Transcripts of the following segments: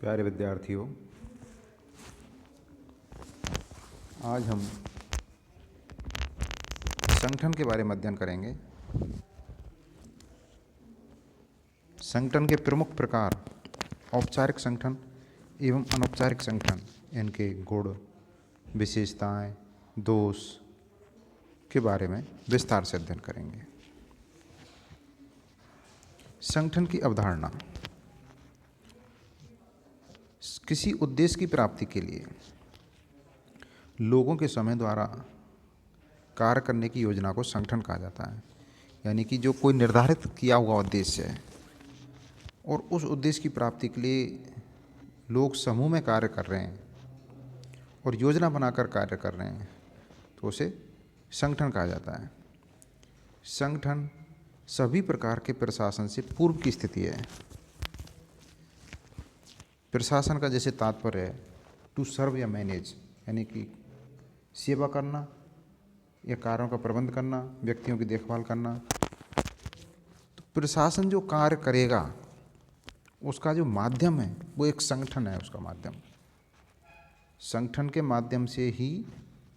प्यारे विद्यार्थियों, आज हम संगठन के बारे में अध्ययन करेंगे। संगठन के प्रमुख प्रकार, औपचारिक संगठन एवं अनौपचारिक संगठन, इनके गुण, विशेषताएं, दोष के बारे में विस्तार से अध्ययन करेंगे। संगठन की अवधारणा। किसी उद्देश्य की प्राप्ति के लिए लोगों के समूह द्वारा कार्य करने की योजना को संगठन कहा जाता है। यानी कि जो कोई निर्धारित किया हुआ उद्देश्य है और उस उद्देश्य की प्राप्ति के लिए लोग समूह में कार्य कर रहे हैं और योजना बनाकर कार्य कर रहे हैं, तो उसे संगठन कहा जाता है। संगठन सभी प्रकार के प्रशासन से पूर्व की स्थिति है। प्रशासन का जैसे तात्पर्य है टू सर्व या मैनेज, यानी कि सेवा करना या कार्यों का प्रबंध करना, व्यक्तियों की देखभाल करना। तो प्रशासन जो कार्य करेगा उसका जो माध्यम है वो एक संगठन है। उसका माध्यम, संगठन के माध्यम से ही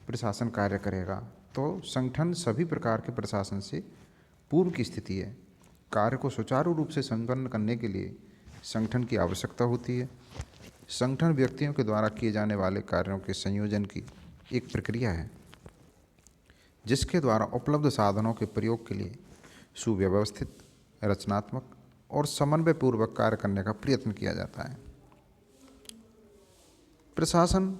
प्रशासन कार्य करेगा। तो संगठन सभी प्रकार के प्रशासन से पूर्व की स्थिति है। कार्य को सुचारू रूप से संपन्न करने के लिए संगठन की आवश्यकता होती है। संगठन व्यक्तियों के द्वारा किए जाने वाले कार्यों के संयोजन की एक प्रक्रिया है, जिसके द्वारा उपलब्ध साधनों के प्रयोग के लिए सुव्यवस्थित, रचनात्मक और समन्वयपूर्वक कार्य करने का प्रयत्न किया जाता है। प्रशासन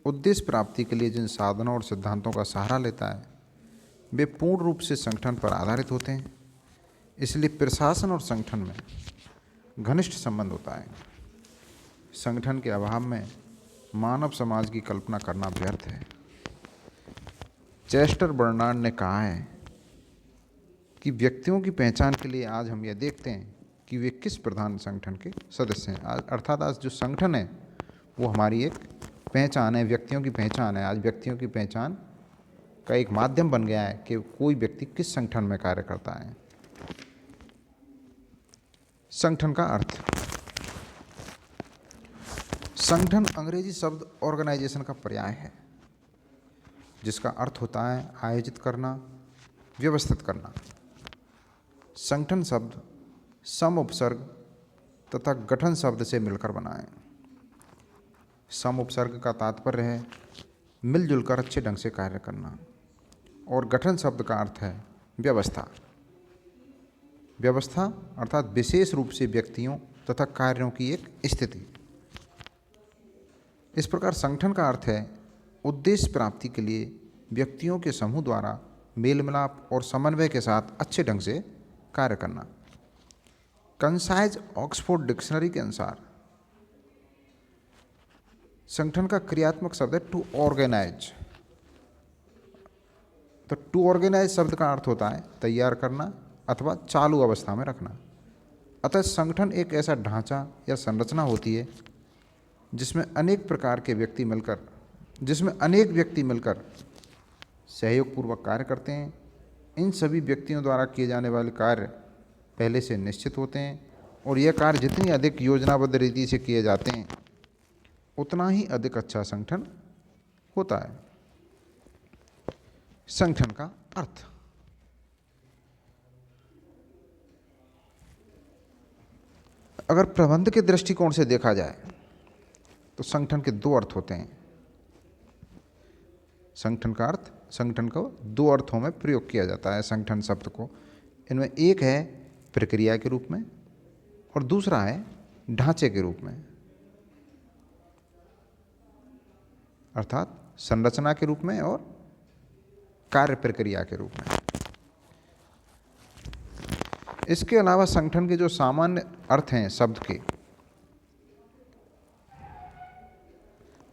उद्देश्य प्राप्ति के लिए जिन साधनों और सिद्धांतों का सहारा लेता है वे पूर्ण रूप से संगठन पर आधारित होते हैं। इसलिए प्रशासन और संगठन में घनिष्ठ संबंध होता है। संगठन के अभाव में मानव समाज की कल्पना करना व्यर्थ है। चेस्टर बर्नार्ड ने कहा है कि व्यक्तियों की पहचान के लिए आज हम यह देखते हैं कि वे किस प्रधान संगठन के सदस्य हैं। अर्थात आज जो संगठन है वो हमारी एक पहचान है, व्यक्तियों की पहचान है। आज व्यक्तियों की पहचान का एक माध्यम बन गया है कि कोई व्यक्ति किस संगठन में कार्य करता है। संगठन का अर्थ। संगठन अंग्रेजी शब्द ऑर्गेनाइजेशन का पर्याय है, जिसका अर्थ होता है आयोजित करना, व्यवस्थित करना। संगठन शब्द सम उपसर्ग तथा गठन शब्द से मिलकर बना है। सम उपसर्ग का तात्पर्य है मिलजुल कर अच्छे ढंग से कार्य करना, और गठन शब्द का अर्थ है व्यवस्था। व्यवस्था अर्थात विशेष रूप से व्यक्तियों तथा कार्यों की एक स्थिति। इस प्रकार संगठन का अर्थ है उद्देश्य प्राप्ति के लिए व्यक्तियों के समूह द्वारा मेल मिलाप और समन्वय के साथ अच्छे ढंग से कार्य करना। कंसाइज ऑक्सफोर्ड डिक्शनरी के अनुसार संगठन का क्रियात्मक शब्द है टू ऑर्गेनाइज। तो टू ऑर्गेनाइज शब्द का अर्थ होता है तैयार करना अथवा चालू अवस्था में रखना। अतः संगठन एक ऐसा ढांचा या संरचना होती है जिसमें अनेक व्यक्ति मिलकर सहयोगपूर्वक कार्य करते हैं। इन सभी व्यक्तियों द्वारा किए जाने वाले कार्य पहले से निश्चित होते हैं, और यह कार्य जितनी अधिक योजनाबद्ध रीति से किए जाते हैं उतना ही अधिक अच्छा संगठन होता है। संगठन का अर्थ। अगर प्रबंध के दृष्टिकोण से देखा जाए तो संगठन के दो अर्थ होते हैं। संगठन का अर्थ, संगठन को दो अर्थों में प्रयोग किया जाता है संगठन शब्द को। इनमें एक है प्रक्रिया के रूप में और दूसरा है ढांचे के रूप में, अर्थात संरचना के रूप में और कार्य प्रक्रिया के रूप में। इसके अलावा संगठन के जो सामान्य अर्थ हैं शब्द के,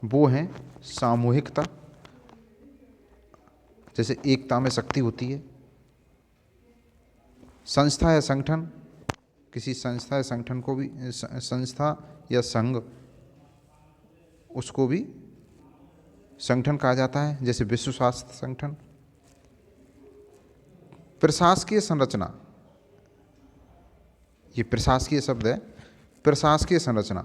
वो हैं सामूहिकता, जैसे एकता में शक्ति होती है। संस्था या संगठन, किसी संस्था या संगठन को भी, संस्था या संघ, उसको भी संगठन कहा जाता है, जैसे विश्व स्वास्थ्य संगठन। प्रशासकीय संरचना, ये प्रशासकीय शब्द है। प्रशासकीय संरचना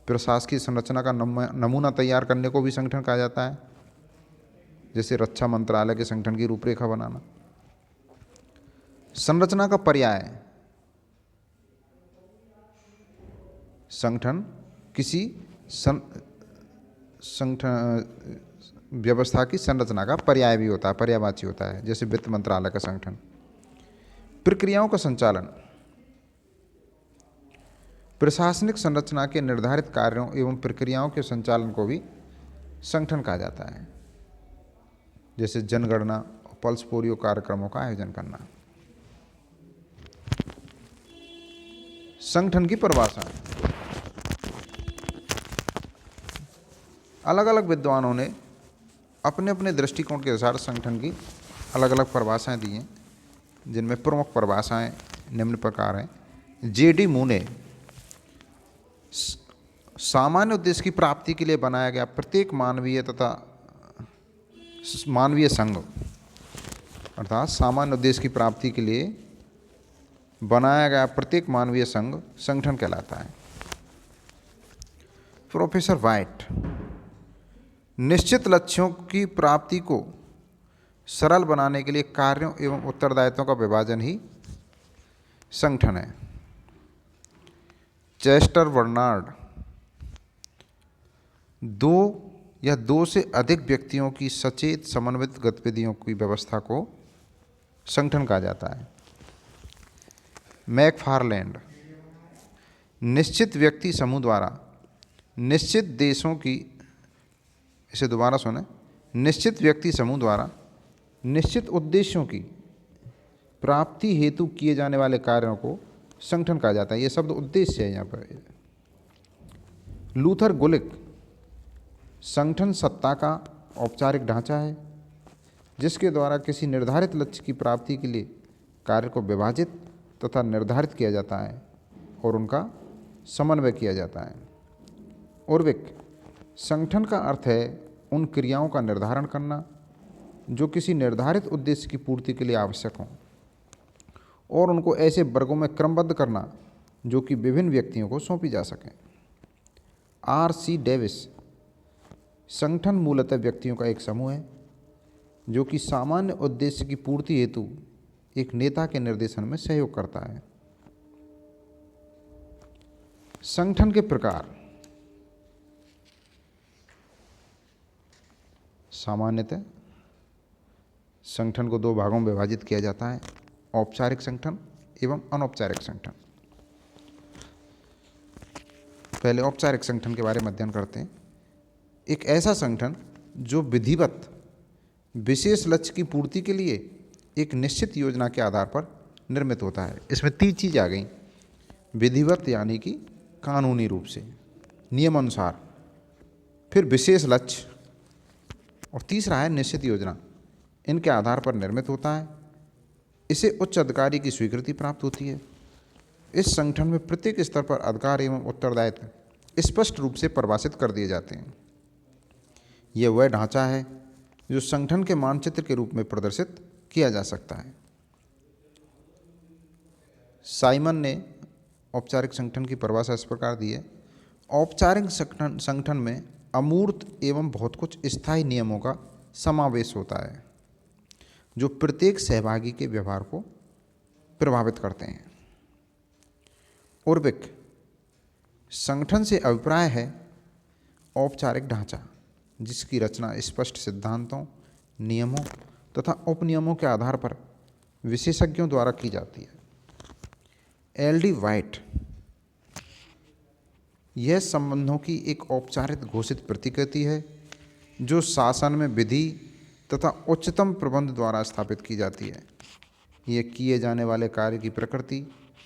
प्रशासकीय संरचना का नमूना तैयार करने को भी संगठन कहा जाता है, जैसे रक्षा मंत्रालय के संगठन की रूपरेखा बनाना। संरचना का पर्याय, संगठन किसी संगठन व्यवस्था की संरचना का पर्याय भी होता है, पर्यायवाची होता है, जैसे वित्त मंत्रालय का संगठन। प्रक्रियाओं का संचालन, प्रशासनिक संरचना के निर्धारित कार्यों एवं प्रक्रियाओं के संचालन को भी संगठन कहा जाता है, जैसे जनगणना और पल्स पोलियो कार्यक्रमों का आयोजन करना। संगठन की परिभाषा, अलग अलग विद्वानों ने अपने अपने दृष्टिकोण के अनुसार संगठन की अलग अलग परिभाषाएं दी हैं, जिनमें प्रमुख परिभाषाएं निम्न प्रकार हैं। जेडी मू ने सामान्य उद्देश्य की प्राप्ति के लिए बनाया गया प्रत्येक मानवीय तथा मानवीय संघ, अर्थात सामान्य उद्देश्य की प्राप्ति के लिए बनाया गया प्रत्येक मानवीय संघ संगठन कहलाता है। प्रोफेसर वाइट, निश्चित लक्ष्यों की प्राप्ति को सरल बनाने के लिए कार्यों एवं उत्तरदायित्वों का विभाजन ही संगठन है। चेस्टर बर्नार्ड, दो या दो से अधिक व्यक्तियों की सचेत समन्वित गतिविधियों की व्यवस्था को संगठन कहा जाता है। मैकफारलैंड, निश्चित व्यक्ति समूह द्वारा निश्चित देशों की, इसे दोबारा सुने, निश्चित व्यक्ति समूह द्वारा निश्चित उद्देश्यों की प्राप्ति हेतु किए जाने वाले कार्यों को संगठन कहा जाता है। ये शब्द उद्देश्य है यहाँ पर। लूथर गुलिक, संगठन सत्ता का औपचारिक ढांचा है जिसके द्वारा किसी निर्धारित लक्ष्य की प्राप्ति के लिए कार्य को विभाजित तथा निर्धारित किया जाता है और उनका समन्वय किया जाता है। उर्विक, संगठन का अर्थ है उन क्रियाओं का निर्धारण करना जो किसी निर्धारित उद्देश्य की पूर्ति के लिए आवश्यक हों और उनको ऐसे वर्गों में क्रमबद्ध करना जो कि विभिन्न व्यक्तियों को सौंपी जा सकें। R.C. डेविस, संगठन मूलतः व्यक्तियों का एक समूह है जो कि सामान्य उद्देश्य की पूर्ति हेतु एक नेता के निर्देशन में सहयोग करता है। संगठन के प्रकार, सामान्यतः संगठन को दो भागों में विभाजित किया जाता है, औपचारिक संगठन एवं अनौपचारिक संगठन। पहले औपचारिक संगठन के बारे में अध्ययन करते हैं। एक ऐसा संगठन जो विधिवत विशेष लक्ष्य की पूर्ति के लिए एक निश्चित योजना के आधार पर निर्मित होता है। इसमें तीन चीज़ आ गई, विधिवत यानी कि कानूनी रूप से नियमानुसार, फिर विशेष लक्ष्य और तीसरा है निश्चित योजना। इनके आधार पर निर्मित होता है। इसे उच्च अधिकारी की स्वीकृति प्राप्त होती है। इस संगठन में प्रत्येक स्तर पर अधिकार एवं उत्तरदायित्व स्पष्ट रूप से परिभाषित कर दिए जाते हैं। यह वह ढांचा है जो संगठन के मानचित्र के रूप में प्रदर्शित किया जा सकता है। साइमन ने औपचारिक संगठन की परिभाषा इस प्रकार दी है। औपचारिक संगठन में अमूर्त एवं बहुत कुछ स्थायी नियमों का समावेश होता है जो प्रत्येक सहभागी के व्यवहार को प्रभावित करते हैं। उर्विक, संगठन से अभिप्राय है औपचारिक ढांचा जिसकी रचना स्पष्ट सिद्धांतों, नियमों तथा उपनियमों के आधार पर विशेषज्ञों द्वारा की जाती है। L.D. वाइट, यह संबंधों की एक औपचारिक घोषित प्रतिकृति है जो शासन में विधि तथा उच्चतम प्रबंध द्वारा स्थापित की जाती है। यह किए जाने वाले कार्य की प्रकृति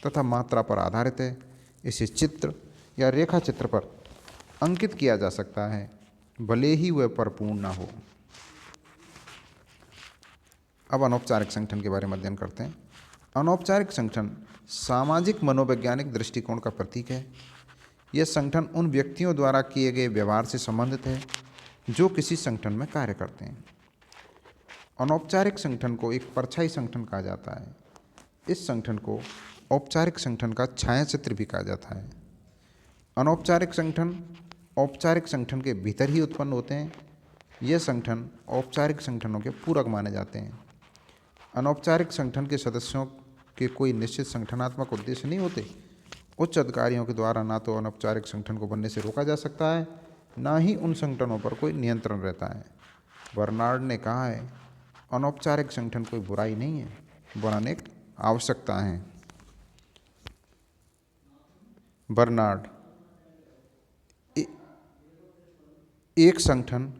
तथा मात्रा पर आधारित है। इसे चित्र या रेखा चित्र पर अंकित किया जा सकता है भले ही वह परिपूर्ण न हो। अब अनौपचारिक संगठन के बारे में अध्ययन करते हैं। अनौपचारिक संगठन सामाजिक मनोवैज्ञानिक दृष्टिकोण का प्रतीक है। यह संगठन उन व्यक्तियों द्वारा किए गए व्यवहार से संबंधित है जो किसी संगठन में कार्य करते हैं। अनौपचारिक संगठन को एक परछाई संगठन कहा जाता है। इस संगठन को औपचारिक संगठन का छायाचित्र भी कहा जाता है। अनौपचारिक संगठन औपचारिक संगठन के भीतर ही उत्पन्न होते हैं। ये संगठन औपचारिक संगठनों के पूरक माने जाते हैं। अनौपचारिक संगठन के सदस्यों के कोई निश्चित संगठनात्मक उद्देश्य नहीं होते। उच्च अधिकारियों के द्वारा ना तो अनौपचारिक संगठन को बनने से रोका जा सकता है, ना ही उन संगठनों पर कोई नियंत्रण रहता है। बर्नार्ड ने कहा है, अनौपचारिक संगठन कोई बुराई नहीं है, बनाने की आवश्यकता है। बर्नार्ड, एक संगठन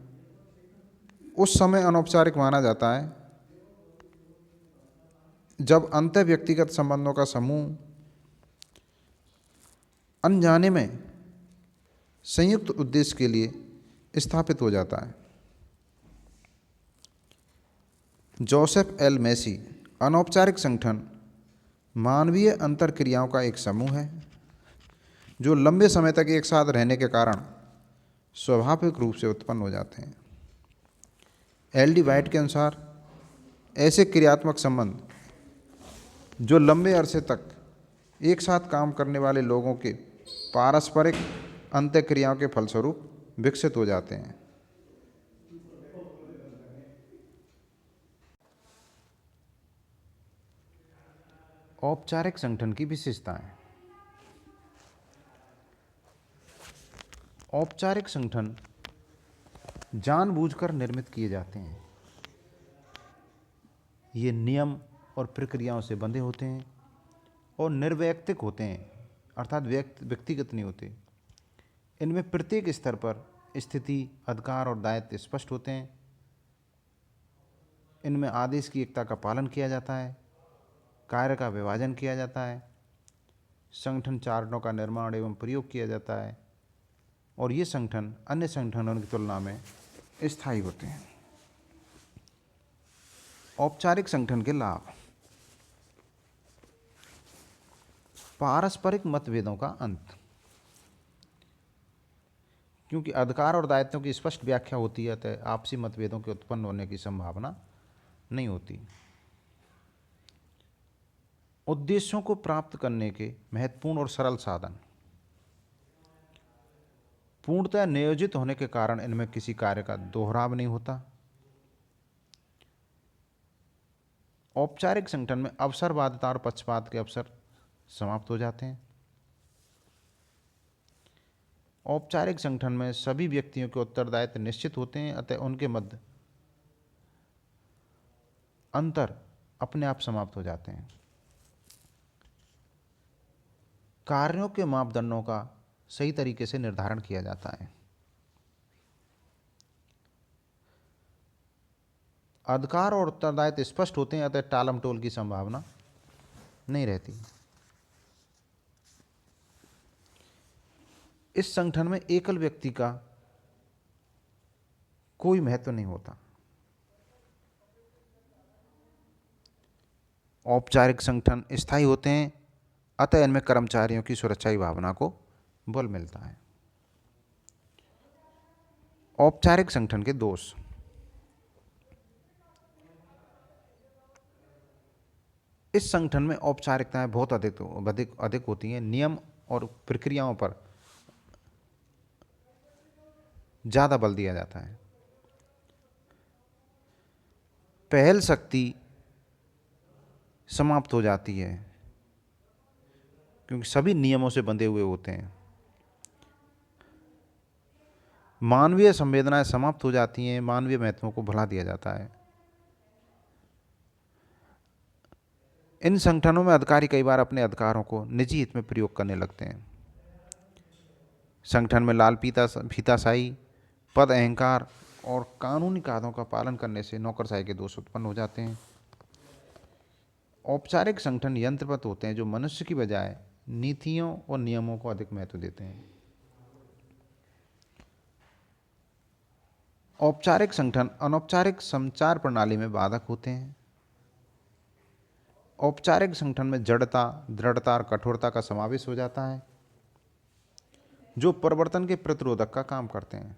उस समय अनौपचारिक माना जाता है जब अंतः व्यक्तिगत संबंधों का समूह अनजाने में संयुक्त उद्देश्य के लिए स्थापित हो जाता है। जोसेफ एल मैसी, अनौपचारिक संगठन मानवीय अंतरक्रियाओं का एक समूह है जो लंबे समय तक एक साथ रहने के कारण स्वाभाविक रूप से उत्पन्न हो जाते हैं। एल डी वाइट के अनुसार ऐसे क्रियात्मक संबंध जो लंबे अरसे तक एक साथ काम करने वाले लोगों के पारस्परिक अंतःक्रियाओं के फलस्वरूप विकसित हो जाते हैं। औपचारिक संगठन की विशेषताएं। औपचारिक संगठन जानबूझकर निर्मित किए जाते हैं। ये नियम और प्रक्रियाओं से बंधे होते हैं और निर्वैयक्तिक होते हैं, अर्थात व्यक्तिगत नहीं होते। इनमें प्रत्येक स्तर पर स्थिति, अधिकार और दायित्व स्पष्ट होते हैं। इनमें आदेश की एकता का पालन किया जाता है, कार्य का विभाजन किया जाता है, संगठन चार्टों का निर्माण एवं प्रयोग किया जाता है और ये संगठन अन्य संगठनों की तुलना में स्थायी होते हैं। औपचारिक संगठन के लाभ। पारस्परिक मतभेदों का अंत, क्योंकि अधिकार और दायित्वों की स्पष्ट व्याख्या होती है तो आपसी मतभेदों के उत्पन्न होने की संभावना नहीं होती। उद्देश्यों को प्राप्त करने के महत्वपूर्ण और सरल साधन। पूर्णतः नियोजित होने के कारण इनमें किसी कार्य का दोहराव नहीं होता। औपचारिक संगठन में अवसरवादिता और पक्षपात के अवसर समाप्त हो जाते हैं। औपचारिक संगठन में सभी व्यक्तियों के उत्तरदायित्व निश्चित होते हैं, अतः उनके मध्य अंतर अपने आप समाप्त हो जाते हैं। कार्यों के मापदंडों का सही तरीके से निर्धारण किया जाता है। अधिकार और उत्तरदायित्व स्पष्ट होते हैं, अतः टालमटोल की संभावना नहीं रहती। इस संगठन में एकल व्यक्ति का कोई महत्व नहीं होता। औपचारिक संगठन स्थायी होते हैं, अतः इनमें कर्मचारियों की सुरक्षा की भावना को बल मिलता है। औपचारिक संगठन के दोष। इस संगठन में औपचारिकताएं बहुत अधिक होती हैं। नियम और प्रक्रियाओं पर ज़्यादा बल दिया जाता है। पहल शक्ति समाप्त हो जाती है क्योंकि सभी नियमों से बंधे हुए होते हैं। मानवीय संवेदनाएं समाप्त हो जाती हैं, मानवीय महत्वों को भुला दिया जाता है। इन संगठनों में अधिकारी कई बार अपने अधिकारों को निजी हित में प्रयोग करने लगते हैं। संगठन में लाल फीताशाही, पद अहंकार और कानूनी कायदों का पालन करने से नौकरशाही के दोष उत्पन्न हो जाते हैं। औपचारिक संगठन यंत्रवत होते हैं जो मनुष्य की बजाय नीतियों और नियमों को अधिक महत्व देते हैं। औपचारिक संगठन अनौपचारिक संचार प्रणाली में बाधक होते हैं। औपचारिक संगठन में जड़ता, दृढ़ता और कठोरता का समावेश हो जाता है जो परिवर्तन के प्रतिरोधक का काम करते हैं।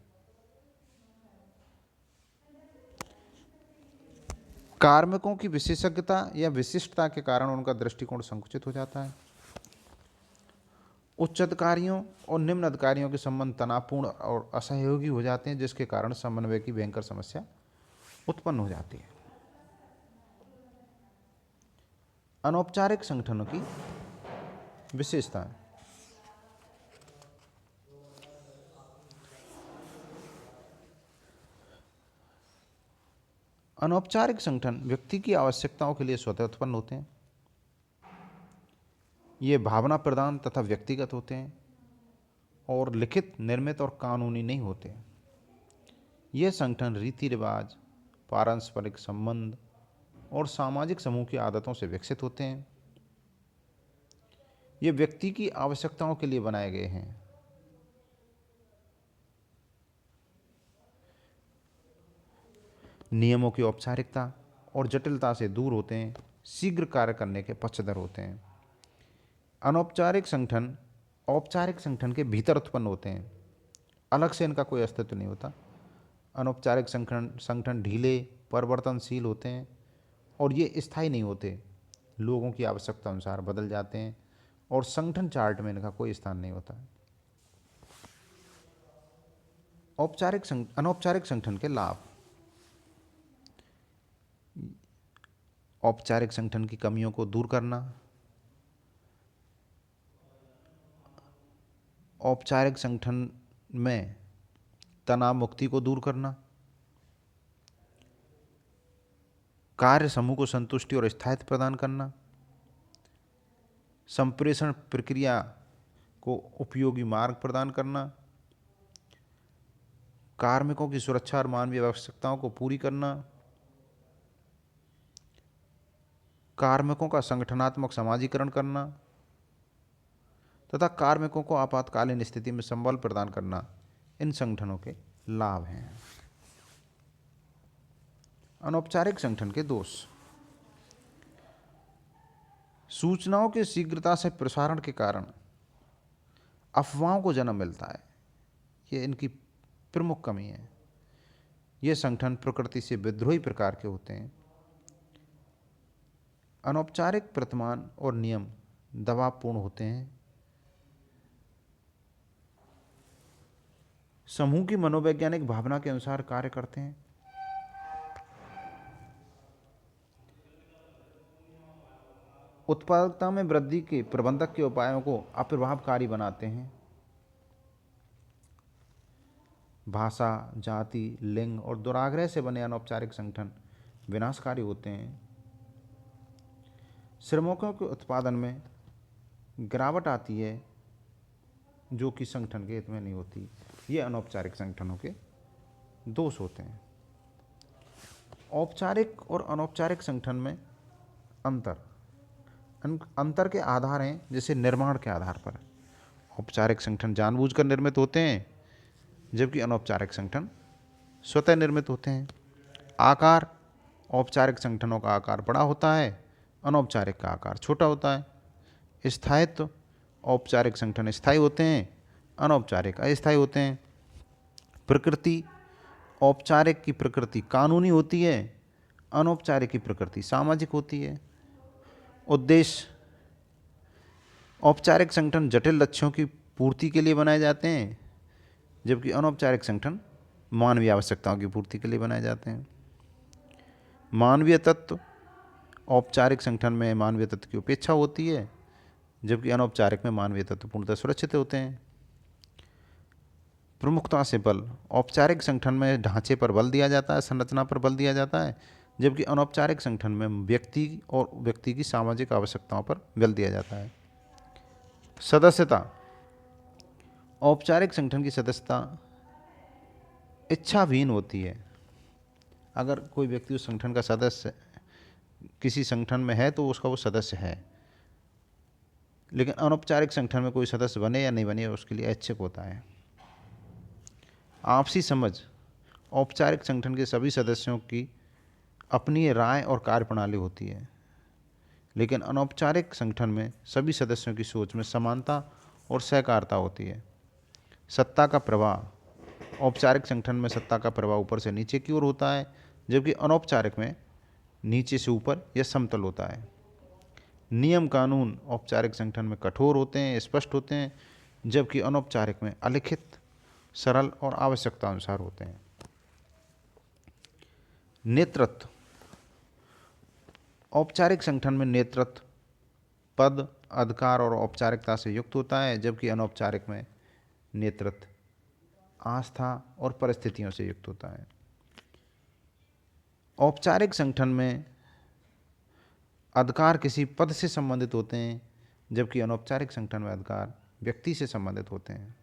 कार्मिकों की विशेषज्ञता या विशिष्टता के कारण उनका दृष्टिकोण संकुचित हो जाता है। उच्च अधिकारियों और निम्न अधिकारियों के संबंध तनावपूर्ण और असहयोगी हो जाते हैं, जिसके कारण समन्वय की भयंकर समस्या उत्पन्न हो जाती है। अनौपचारिक संगठनों की विशेषताएं। अनौपचारिक संगठन व्यक्ति की आवश्यकताओं के लिए स्वतः उत्पन्न होते हैं। ये भावना प्रधान तथा व्यक्तिगत होते हैं और लिखित, निर्मित और कानूनी नहीं होते। ये संगठन रीति रिवाज, पारस्परिक संबंध और सामाजिक समूह की आदतों से विकसित होते हैं। ये व्यक्ति की आवश्यकताओं के लिए बनाए गए हैं। नियमों की औपचारिकता और जटिलता से दूर होते हैं, शीघ्र कार्य करने के पक्षधर होते हैं। अनौपचारिक संगठन औपचारिक संगठन के भीतर उत्पन्न होते हैं, अलग से इनका कोई अस्तित्व नहीं होता। अनौपचारिक संगठन ढीले, परिवर्तनशील होते हैं और ये स्थायी नहीं होते, लोगों की आवश्यकता अनुसार बदल जाते हैं और संगठन चार्ट में इनका कोई स्थान नहीं होता। अनौपचारिक संगठन के लाभ। औपचारिक संगठन की कमियों को दूर करना, औपचारिक संगठन में तनाव मुक्ति को दूर करना, कार्य समूह को संतुष्टि और स्थायित्व प्रदान करना, संप्रेषण प्रक्रिया को उपयोगी मार्ग प्रदान करना, कार्मिकों की सुरक्षा और मानवीय आवश्यकताओं को पूरी करना, कार्मिकों का संगठनात्मक समाजीकरण करना तथा कार्मिकों को आपातकालीन स्थिति में संबल प्रदान करना, इन संगठनों के लाभ हैं। अनौपचारिक संगठन के दोष। सूचनाओं के शीघ्रता से प्रसारण के कारण अफवाहों को जन्म मिलता है, ये इनकी प्रमुख कमी है। ये संगठन प्रकृति से विद्रोही प्रकार के होते हैं। अनौपचारिक प्रतिमान और नियम दबावपूर्ण होते हैं। समूह की मनोवैज्ञानिक भावना के अनुसार कार्य करते हैं। उत्पादकता में वृद्धि के प्रबंधक के उपायों को अप्रभावकारी बनाते हैं। भाषा, जाति, लिंग और दुराग्रह से बने अनौपचारिक संगठन विनाशकारी होते हैं। श्रमिकों के उत्पादन में गिरावट आती है, जो कि संगठन के हित में नहीं होती। ये अनौपचारिक संगठनों के दोष होते हैं। औपचारिक और अनौपचारिक संगठन में अंतर के आधार हैं, जैसे निर्माण के आधार पर। औपचारिक संगठन जानबूझकर निर्मित होते हैं, जबकि अनौपचारिक संगठन स्वतः निर्मित होते हैं। आकार। औपचारिक संगठनों का आकार बड़ा होता है, अनौपचारिक का आकार छोटा होता है। स्थायित्व। औपचारिक संगठन स्थायी होते हैं, अनौपचारिक अस्थायी होते हैं। प्रकृति। औपचारिक की प्रकृति कानूनी होती है, अनौपचारिक की प्रकृति सामाजिक होती है। उद्देश्य। औपचारिक संगठन जटिल लक्ष्यों की पूर्ति के लिए बनाए जाते हैं, जबकि अनौपचारिक संगठन मानवीय आवश्यकताओं की पूर्ति के लिए बनाए जाते हैं। मानवीय तत्व। औपचारिक संगठन में मानवीय तत्व की उपेक्षा होती है, जबकि अनौपचारिक में मानवीय तत्व पूर्णतः सुरक्षित होते हैं। प्रमुखता से बल। औपचारिक संगठन में ढांचे पर बल दिया जाता है, संरचना पर बल दिया जाता है, जबकि अनौपचारिक संगठन में व्यक्ति की सामाजिक आवश्यकताओं पर बल दिया जाता है। सदस्यता। औपचारिक संगठन की सदस्यता इच्छाविहीन होती है। अगर कोई व्यक्ति उस संगठन का सदस्य किसी संगठन में है तो उसका वो सदस्य है, लेकिन अनौपचारिक संगठन में कोई सदस्य बने या नहीं बने उसके लिए ऐच्छिक होता है। आपसी समझ। औपचारिक संगठन के सभी सदस्यों की अपनी राय और कार्यप्रणाली होती है, लेकिन अनौपचारिक संगठन में सभी सदस्यों की सोच में समानता और सहकारिता होती है। सत्ता का प्रवाह। औपचारिक संगठन में सत्ता का प्रवाह ऊपर से नीचे की ओर होता है, जबकि अनौपचारिक में नीचे से ऊपर या समतल होता है। नियम कानून औपचारिक संगठन में कठोर होते हैं, स्पष्ट होते हैं, जबकि अनौपचारिक में अलिखित, सरल और आवश्यकता अनुसार होते हैं। नेतृत्व। औपचारिक संगठन में नेतृत्व पद, अधिकार और औपचारिकता से युक्त होता है, जबकि अनौपचारिक में नेतृत्व आस्था और परिस्थितियों से युक्त होता है। औपचारिक संगठन में अधिकार किसी पद से संबंधित होते हैं, जबकि अनौपचारिक संगठन में अधिकार व्यक्ति से संबंधित होते हैं।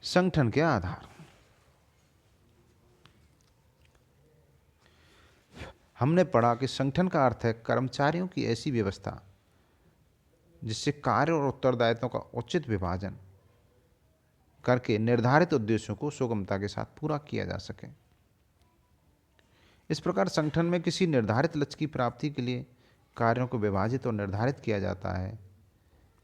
संगठन के आधार। हमने पढ़ा कि संगठन का अर्थ है कर्मचारियों की ऐसी व्यवस्था जिससे कार्य और उत्तरदायित्वों का उचित विभाजन करके निर्धारित उद्देश्यों को सुगमता के साथ पूरा किया जा सके। इस प्रकार संगठन में किसी निर्धारित लक्ष्य की प्राप्ति के लिए कार्यों को विभाजित और निर्धारित किया जाता है,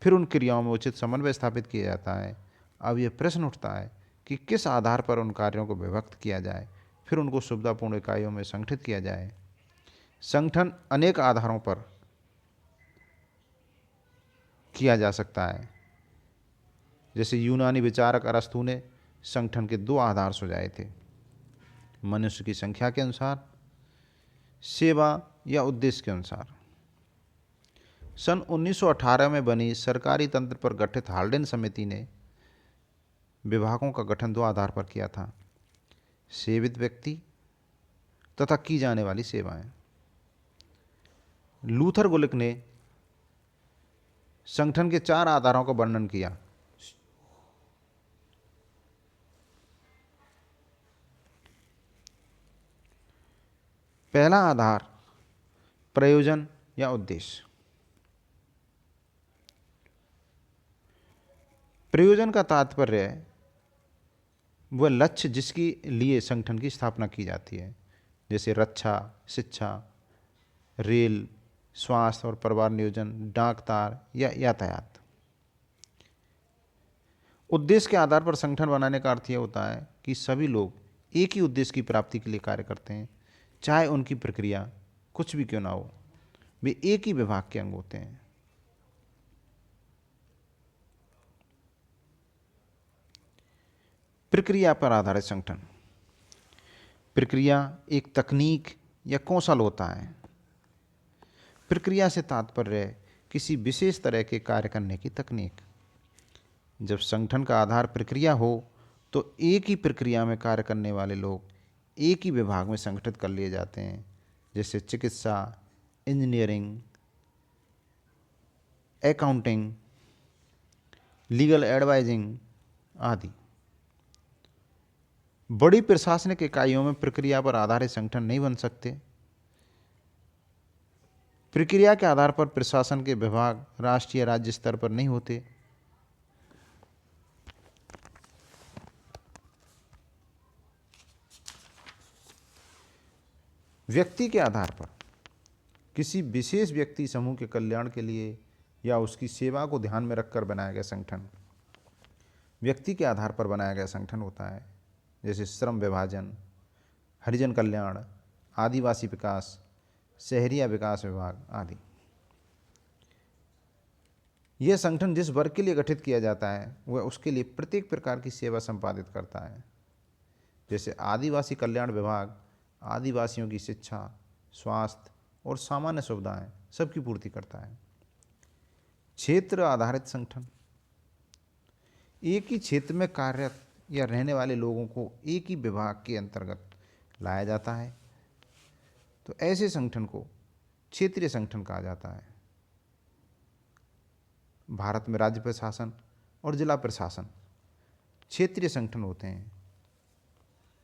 फिर उन क्रियाओं में उचित समन्वय स्थापित किया जाता है। अब यह प्रश्न उठता है कि किस आधार पर उन कार्यों को विभक्त किया जाए, फिर उनको सुविधापूर्ण इकाइयों में संगठित किया जाए। संगठन अनेक आधारों पर किया जा सकता है। जैसे यूनानी विचारक अरस्तु ने संगठन के 2 आधार सुझाए थे, मनुष्य की संख्या के अनुसार, सेवा या उद्देश्य के अनुसार। सन 1918 में बनी सरकारी तंत्र पर गठित हाल्डेन समिति ने विभागों का गठन 2 आधार पर किया था, सेवित व्यक्ति तथा की जाने वाली सेवाएं। लूथर गुलिक ने संगठन के 4 आधारों का वर्णन किया। पहला आधार प्रयोजन या उद्देश्य। प्रयोजन का तात्पर्य है वह लक्ष्य जिसके लिए संगठन की स्थापना की जाती है, जैसे रक्षा, शिक्षा, रेल, स्वास्थ्य और परिवार नियोजन, डाक तार या यातायात। उद्देश्य के आधार पर संगठन बनाने का अर्थ यह होता है कि सभी लोग एक ही उद्देश्य की प्राप्ति के लिए कार्य करते हैं, चाहे उनकी प्रक्रिया कुछ भी क्यों ना हो, वे एक ही विभाग के अंग होते हैं। प्रक्रिया पर आधारित संगठन। प्रक्रिया एक तकनीक या कौशल होता है। प्रक्रिया से तात्पर्य है किसी विशेष तरह के कार्य करने की तकनीक। जब संगठन का आधार प्रक्रिया हो तो एक ही प्रक्रिया में कार्य करने वाले लोग एक ही विभाग में संगठित कर लिए जाते हैं, जैसे चिकित्सा, इंजीनियरिंग, अकाउंटिंग, लीगल एडवाइजिंग आदि। बड़ी प्रशासनिक इकाइयों में प्रक्रिया पर आधारित संगठन नहीं बन सकते। प्रक्रिया के आधार पर प्रशासन के विभाग राष्ट्रीय राज्य स्तर पर नहीं होते। व्यक्ति के आधार पर किसी विशेष व्यक्ति समूह के कल्याण के लिए या उसकी सेवा को ध्यान में रखकर बनाया गया संगठन व्यक्ति के आधार पर बनाया गया संगठन होता है, जैसे श्रम विभाजन, हरिजन कल्याण, आदिवासी विकास, शहरिया विकास विभाग आदि। यह संगठन जिस वर्ग के लिए गठित किया जाता है वह उसके लिए प्रत्येक प्रकार की सेवा संपादित करता है। जैसे आदिवासी कल्याण विभाग आदिवासियों की शिक्षा, स्वास्थ्य और सामान्य सुविधाएं सबकी पूर्ति करता है। क्षेत्र आधारित संगठन। एक ही क्षेत्र में कार्यरत या रहने वाले लोगों को एक ही विभाग के अंतर्गत लाया जाता है, तो ऐसे संगठन को क्षेत्रीय संगठन कहा जाता है। भारत में राज्य प्रशासन और जिला प्रशासन क्षेत्रीय संगठन होते हैं,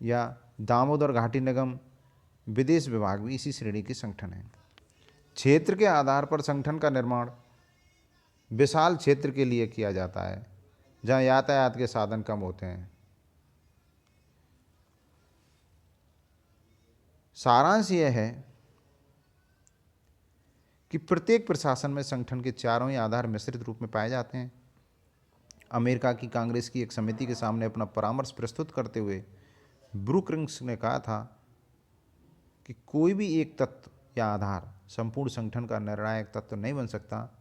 या दामोदर घाटी निगम विदेश विभाग भी इसी श्रेणी के संगठन हैं। क्षेत्र के आधार पर संगठन का निर्माण विशाल क्षेत्र के लिए किया जाता है जहां यातायात के साधन कम होते हैं। सारांश यह है कि प्रत्येक प्रशासन में संगठन के चारों ही आधार मिश्रित रूप में पाए जाते हैं। अमेरिका की कांग्रेस की एक समिति के सामने अपना परामर्श प्रस्तुत करते हुए ब्रूकिंग्स ने कहा था कि कोई भी एक तत्व या आधार संपूर्ण संगठन का निर्णायक तत्व नहीं बन सकता।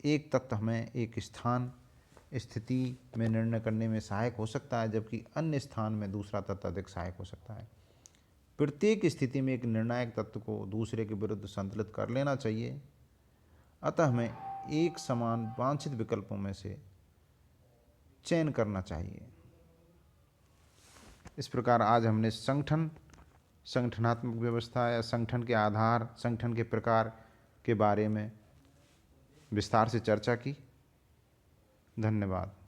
एक तत्व हमें एक स्थान स्थिति में निर्णय करने में सहायक हो सकता है, जबकि अन्य स्थान में दूसरा तत्व अधिक सहायक हो सकता है। प्रत्येक स्थिति में एक निर्णायक तत्व को दूसरे के विरुद्ध संतुलित कर लेना चाहिए। अतः हमें एक समान वांछित विकल्पों में से चयन करना चाहिए। इस प्रकार आज हमने संगठन, संगठनात्मक व्यवस्था या संगठन के आधार, संगठन के प्रकार के बारे में विस्तार से चर्चा की। धन्यवाद।